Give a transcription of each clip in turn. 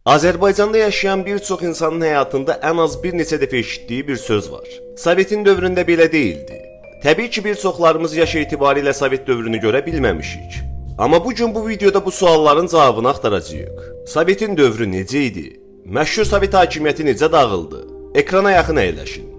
Azərbaycanda yaşayan bir çox insanın həyatında ən az bir neçə dəfə eşitdiyi bir söz var. Sovetin dövründə belə deyildi. Təbii ki, bir çoxlarımız yaş etibarilə Sovet dövrünü görə bilməmişik. Amma bu gün bu videoda bu sualların cavabını axtaracağıq. Sovetin dövrü necə idi? Məşhur Sovet hakimiyyəti necə dağıldı? Ekrana yaxın əyləşin.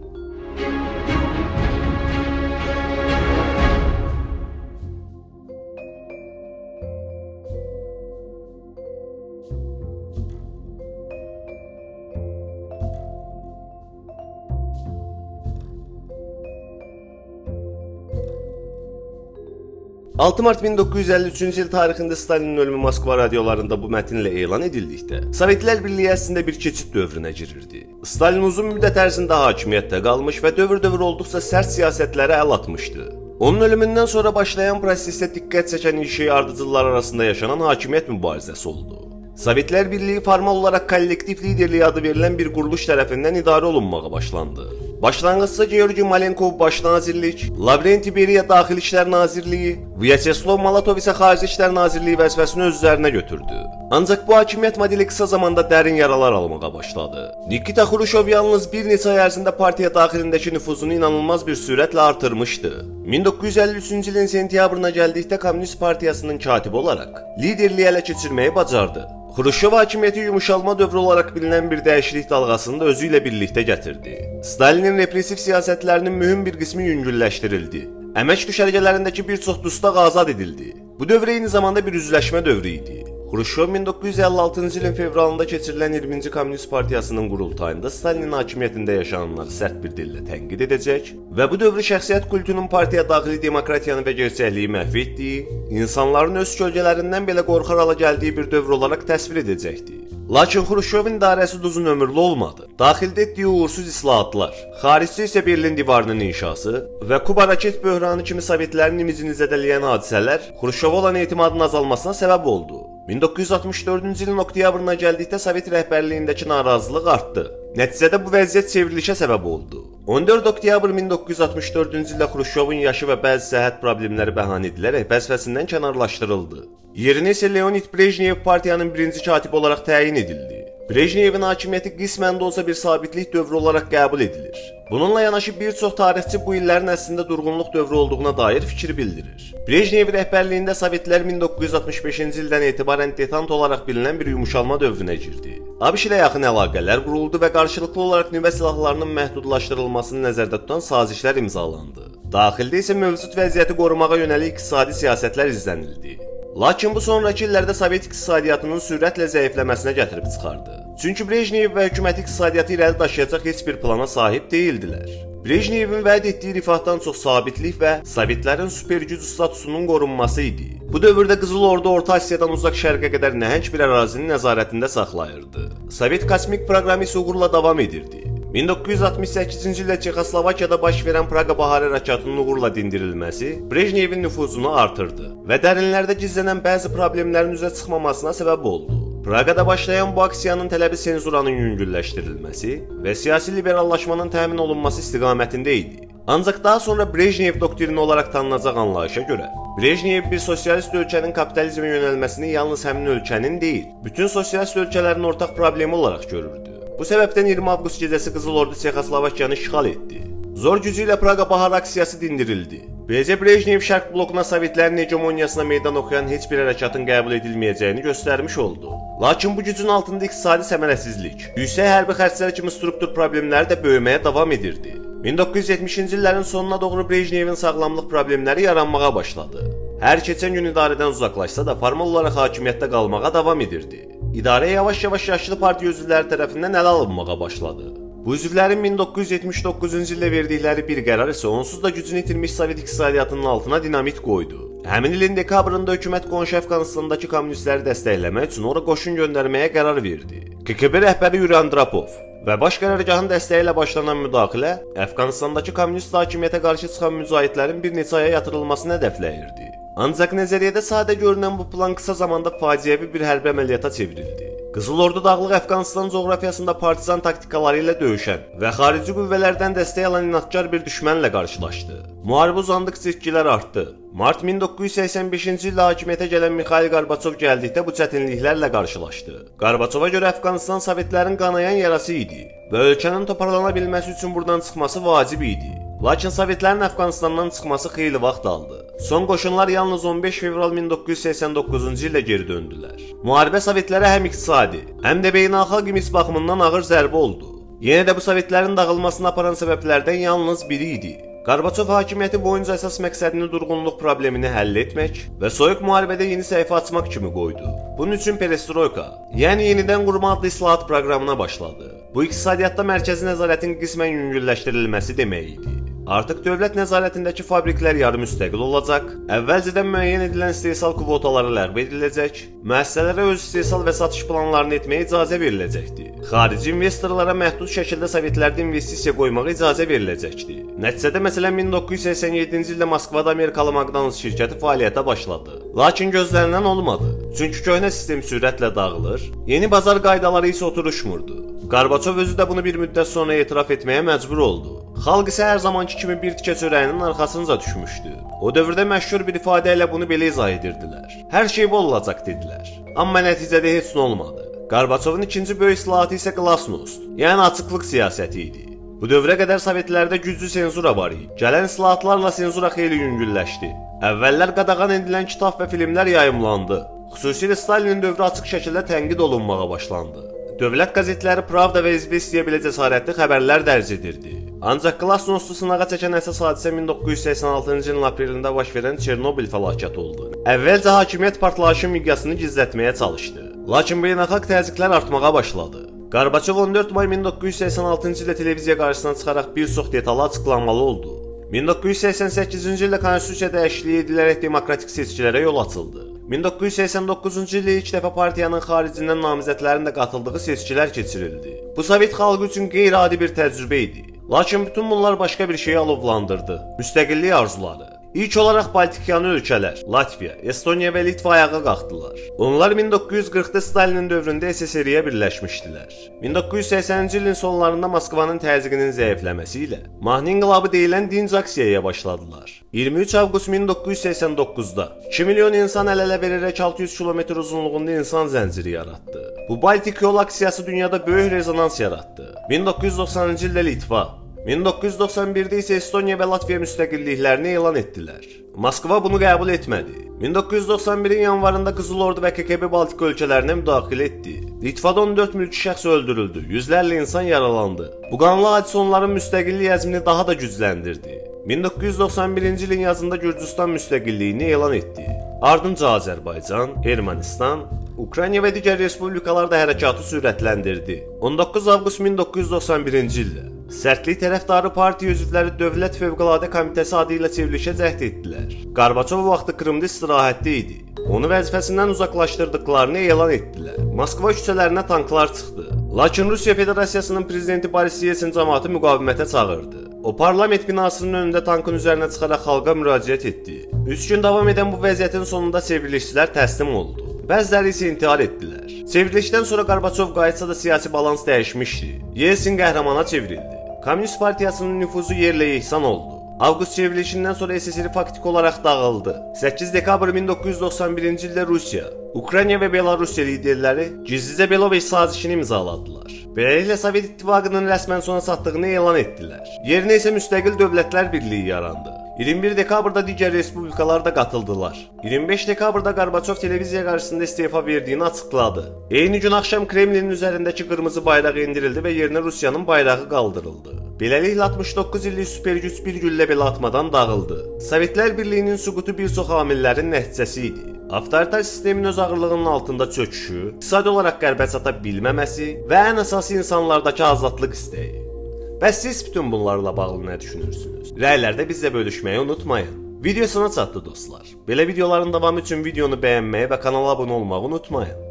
...6 Mart 1953-cü il tarixində Stalinin ölümü Moskva radiolarında bu mətnlə elan edildikdə, Sovetlər Birliyi əslində bir keçid dövrünə girirdi. Stalin uzun müddət ərzində hakimiyyətdə qalmış və dövr-dövr olduqca sərt siyasətlərə əl atmışdı. Onun ölümündən sonra başlayan prosesdə diqqət çəkən ilk ardıcıllar arasında yaşanan hakimiyyət mübarizəsi oldu. Sovetlər Birliyi formal olaraq kollektiv liderliyi adı verilən bir quruluş tərəfindən idarə olunmağa başlandı. Başlanğıcda Georgi Malenkov Baş Nazirlik, Lavrenti Beriya Daxili İşlər Nazirliyi, Vyacheslav Malatov isə Xarici İşlər Nazirliyi vəzifəsini öz üzərinə götürdü. Ancaq bu hakimiyyət modeli qısa zamanda dərin yaralar almağa başladı. Nikita Xruşov yalnız bir neçə ay ərzində partiya daxilindəki nüfuzunu inanılmaz bir sürətlə artırmışdı. 1953-cü ilin sentyabrına gəldikdə Komünist Partiyasının katibi olaraq liderliyi ələ keçirməyi bacardı. Xruşov hakimiyyəti yumuşalma dövrü olaraq bilinən bir dəyişiklik dalğasını da özü ilə birlikdə gətirdi. Stalinin repressiv siyasətlərinin mühüm bir qismi yüngülləşdirildi. Əmək düşərgələrindəki bir çox dustaq azad edildi. Bu dövr eyni zamanda bir üzləşmə dövrü idi. Xruşov 1956-cı ilin fevralında keçirilən 20-ci Komünist Partiyasının qurultayında Stalinin hakimiyyətində yaşananları sərt bir dillə tənqid edəcək və bu dövrü şəxsiyyət kultunun partiya daxili demokratiyanı və gerçəkliyi məhv etdiyi, insanların öz kölgələrindən belə qorxar hala gəldiyi bir dövr olaraq təsvir edəcəkdi. Lakin Xruşovun idarəsi uzun ömürlü olmadı. Daxildə etdiyi uğursuz islahatlar, xaricdə isə Berlin divarının inşası və Kuba raket böhranı kimi Sovetlərin imicini zədələyən hadisələr Xruşova olan etimadın azalmasına səbəb oldu. 1964-cü ilin oktyabrına gəldikdə Sovet rəhbərliyindəki narazılıq artdı. Nəticədə bu vəziyyət çevrilişə səbəb oldu. 14 oktyabr 1964-cü ildə Xruşovun yaşı və bəzi səhhət problemləri bəhanə edilərək vəzifəsindən kənarlaşdırıldı. Yerinə isə Leonid Brejnev partiyanın birinci katibi olaraq təyin edildi. Brejnevin hakimiyyəti qismən də olsa bir sabitlik dövrü olaraq qəbul edilir. Bununla yanaşı bir çox tarixçi bu illərin əslində durğunluq dövrü olduğuna dair fikir bildirir. Brejnev rəhbərliyində Sovetlər 1965-ci ildən etibarən detant olaraq bilinən bir yumuşalma dövrünə girdi. ABŞ ilə yaxın əlaqələr quruldu və qarşılıqlı olaraq nüvə silahlarının məhdudlaşdırılmasını nəzərdə tutan sazişlər imzalandı. Daxildə isə mövcud vəziyyəti qorumağa yönəlik iqtisadi siyasətlər izlənildi. Lakin bu sonraki illərdə Sovet iqtisadiyyatının sürətlə zəifləməsinə gətirib çıxardı. Çünki Brejnev və hökuməti iqtisadiyyatı irəli daşıyacaq heç bir plana sahib deyildilər. Brejnevin vəd etdiyi rifahdan çox sabitlik və Sovetlərin supergüc statusunun qorunması idi. Bu dövrdə Qızıl Ordu Orta Asiyadan uzaq şərqə qədər nəhəng bir ərazinin nəzarətində saxlayırdı. Sovet kosmik proqramı isə uğurla davam edirdi. 1968-ci ildə Çexoslovakiyada baş verən Praqa Baharı raketinin uğurla dindirilməsi Brejnevin nüfuzunu artırdı və dərinlərdə gizlənən bəzi problemlərin üzə çıxmamasına səbəb oldu. Praqada başlayan bu aksiyanın tələbi senzuranın yüngülləşdirilməsi və siyasi liberallaşmanın təmin olunması istiqamətində idi. Ancaq daha sonra Brejnev doktrini olaraq tanınacaq anlayışa görə, Brejnev bir sosialist ölkənin kapitalizmə yönəlməsini yalnız həmin ölkənin deyil, bütün sosialist ölkələrin ortaq problemi olaraq görürdü. Bu səbəbdən 20 avqust gecəsi Qızıl Ordu Çexoslovakiyanı işğal etdi. Zor gücü ilə Praqa Bahar aksiyası dindirildi. Beləcə Brejnev şərq blokuna Sovetlərin hegemoniyasına meydan oxuyan heç bir hərəkatın qəbul edilməyəcəyini göstərmiş oldu. Lakin bu gücün altında iqtisadi səmərəsizlik, yüksək hərbi xərclər kimi struktur problemləri də böyüməyə davam edirdi. 1970-ci illərin sonuna doğru Brejnevin sağlamlıq problemləri yaranmağa başladı. Hər keçən gün idarədən uzaqlaşsa da formal olaraq hakimiyyətdə qalmağa davam edirdi. İdarə yavaş-yavaş yaşlı partiya üzvləri tərəfindən ələ alınmağa başladı. Bu üzvlərin 1979-cu ildə verdikləri bir qərar isə onsuz da gücünü itirmiş Sovet iqtisadiyyatının altına dinamit qoydu. Həmin ilin dekabrında hökumət qonşu Əfqanistandakı kommunistləri dəstəkləmək üçün ora qoşun göndərməyə qərar verdi. KGB rəhbəri Yuri Andropov və baş qərargahın dəstəyi ilə başlanan müdaxilə Əfqanistandakı kommunist hakimiyyətə qarşı çıxan mücahidlərin bir neçə aya yatırılmasını hədəfləyirdi. Ancaq nəzəriyyədə sadə görünən bu plan qısa zamanda faciəvi bir hərbi əməliyyata çevrildi. Qızıl Ordu Dağlıq Əfqanistan coğrafiyasında partizan taktikaları ilə döyüşən və xarici qüvvələrdən dəstək alan inadkar bir düşmənlə qarşılaşdı. Müharibə uzandıqca itkilər artdı. Mart 1985-ci ildə hakimiyyətə gələn Mikhail Gorbaçov gəldikdə bu çətinliklərlə qarşılaşdı. Gorbaçova görə Əfqanistan Sovetlərin qanayan yarası idi və ölkənin toparlana bilməsi üçün buradan çıxması vacib idi. Lakin Sovetlərin Əfqanistandan çıxması xeyli vaxt aldı. Son qoşunlar yalnız 15 fevral 1989-cu ildə geri döndülər. Müharibə Sovetlərə həm iqtisadi, həm də beynəlxalq imij baxımından ağır zərbə oldu. Yenə də bu Sovetlərin dağılmasına aparan səbəblərdən yalnız biri idi. Gorbaçov hakimiyyəti boyunca əsas məqsədini durğunluq problemini həll etmək və soyuq müharibədə yeni səhifə açmaq kimi qoydu. Bunun üçün perestroyka, yəni yenidən qurma adlı islahat proqramına başladı. Bu iqtisadiyyatda mərkəzi nəzarətin qismən yüngülləşdirilməsi demək idi. Artıq dövlət nəzarətindəki fabriklər yarı müstəqil olacaq, əvvəlcədən müəyyən edilən istehsal kvotaları ləğv ediləcək, müəssisələrə öz istehsal və satış planlarını etməyə icazə veriləcəkdi. Xarici investorlara məhdud şəkildə Sovetlərdə investisiya qoymağa icazə veriləcəkdi. Nəticədə məsələn 1987-ci ildə Moskvada Amerikalı McDonald's şirkəti fəaliyyətə başladı. Lakin gözlənilən olmadı. Çünki köhnə sistem sürətlə dağılır, yeni bazar qaydaları isə oturuşmurdu. Gorbaçov özü də bunu bir müddət sonra etiraf etməyə məcbur oldu. Xalq isə hər zamanki kimi bir tikə çörəyinin arxasınca düşmüşdü. O dövrdə məşhur bir ifadə ilə bunu belə izah edirdilər. Hər şey bol olacaq dedilər. Amma nəticədə heç nə olmadı. Gorbaçovun ikinci böyük islahatı isə Glasnost, yəni açıqlıq siyasəti idi. Bu dövrə qədər Sovetlərdə güclü senzura var idi. Gələn islahatlarla senzura xeyli yüngülləşdi. Əvvəllər qadağan edilən kitab və filmlər yayımlandı. Xüsusilə Stalinin dövrü açıq şəkildə tənqid olunmağa başlandı. Dövlət qəzetləri Pravda və İzvestiya belə cəsarətli xəbərlər dərc edirdi. Ancaq Glasnosti sınağa çəkən əsas hadisə 1986-cı ilin aprelində baş verən Çernobil fəlakəti oldu. Əvvəlcə hakimiyyət partlayışın miqyasını gizlətməyə çalışdı. Lakin beynəlxalq təzyiqlər artmağa başladı. Gorbaçov 14 may 1986-cı ildə televiziya qarşısına çıxaraq bir çox detalı açıqlamalı oldu. 1988-ci ildə konstitusiya dəyişikliyi edilərək demokratik seçkilərə yol açıldı. 1989-cu ildə ilk dəfə partiyanın xaricindən namizədlərin də qatıldığı seçkilər keçirildi. Bu Sovet xalqı üçün qeyri-adi bir təcrübə idi. Lakin bütün bunlar başqa bir şeyi alovlandırdı. Müstəqillik arzuları. İlk olaraq Baltikyanı ölkələr, Latviya, Estoniya və Litva ayağa qalxdılar. Onlar 1940-da Stalinin dövründə SSR-yə birləşmişdilər. 1980-ci ilin sonlarında Moskvanın təzyiqinin zəifləməsi ilə Mahni inqilabı deyilən dinc aksiyaya başladılar. 23 avqust 1989-da 2 milyon insan əl-ələ verərək 600 kilometr uzunluğunda insan zənciri yaratdı. Bu Baltik yol aksiyası dünyada böyük rezonans yaratdı. 1990-cı ildə Litva, 1991-də isə Estoniya və Latviya müstəqilliklərini elan etdilər. Moskva bunu qəbul etmədi. 1991-in yanvarında Qızıl Ordu və KGB Baltik ölkələrinə müdaxilə etdi. Litvada 14 mülki şəxs öldürüldü, yüzlərlə insan yaralandı. Bu qanlı hadisə onların müstəqillik əzmini daha da gücləndirdi. 1991-ci ilin yazında Gürcüstan müstəqilliyini elan etdi. Ardınca Azərbaycan, Ermənistan, Ukrayna və digər respublikalarda hərəkatı sürətləndirdi. 19 avqust 1991-ci ildə sərtlik tərəfdarı partiya üzvləri Dövlət Fövqəladə Komitəsi adı ilə çevrilişə cəhd etdilər. Gorbaçov vaxtı Krımda istirahətdə idi. Onu vəzifəsindən uzaqlaşdırdıqlarını elan etdilər. Moskva küçələrinə tanklar çıxdı. Lakin Rusiya Federasiyasının prezidenti Boris Yeltsin cəmaatı müqavimətə çağırdı. O parlament binasının önündə tankın üzərinə çıxaraq xalqa müraciət etdi. 3 gün davam edən bu vəziyyətin sonunda çevrilişçilər təslim oldu. Bəziləri isə intihar etdilər. Çevrilişdən sonra Gorbaçov qayıtsa da siyasi balans dəyişmişdi. Yeltsin qəhrəmana çevrildi. Komünist partiyasının nüfuzu yerlə yeksan oldu. Avqust çevrilişindən sonra SSR faktiki olaraq dağıldı. 8 dekabr 1991-ci ildə Rusiya, Ukrayna və Belarusiya liderləri gizlicə Beloveç sazişini imzaladılar. Beləliklə Sovet İttifaqının rəsmən sona çatdığını elan etdilər. Yerinə isə müstəqil dövlətlər birliyi yarandı. 21 dekabrda digər respublikalar da qatıldılar. 25 dekabrda Gorbaçov televiziya qarşısında istefa verdiyini açıqladı. Eyni gün axşam Kremlinin üzərindəki qırmızı bayraq endirildi və yerinə Rusiyanın bayrağı qaldırıldı. Beləliklə 69 illik süpergüc bir güllə belə atmadan dağıldı. Sovetlər Birliyinin süqutu bir çox amillərin nəticəsi idi. Avtoritar sistemin öz ağırlığının altında çöküşü, iqtisadi olaraq qərbə çata bilməməsi və ən əsası insanlardakı azadlıq istəyi. Bəs siz bütün bunlarla bağlı nə düşünürsünüz? Rəylərdə bizlə bölüşməyi unutmayın. Video sona çatdı dostlar. Belə videoların davamı üçün videonu bəyənməyi və kanala abunə olmağı unutmayın.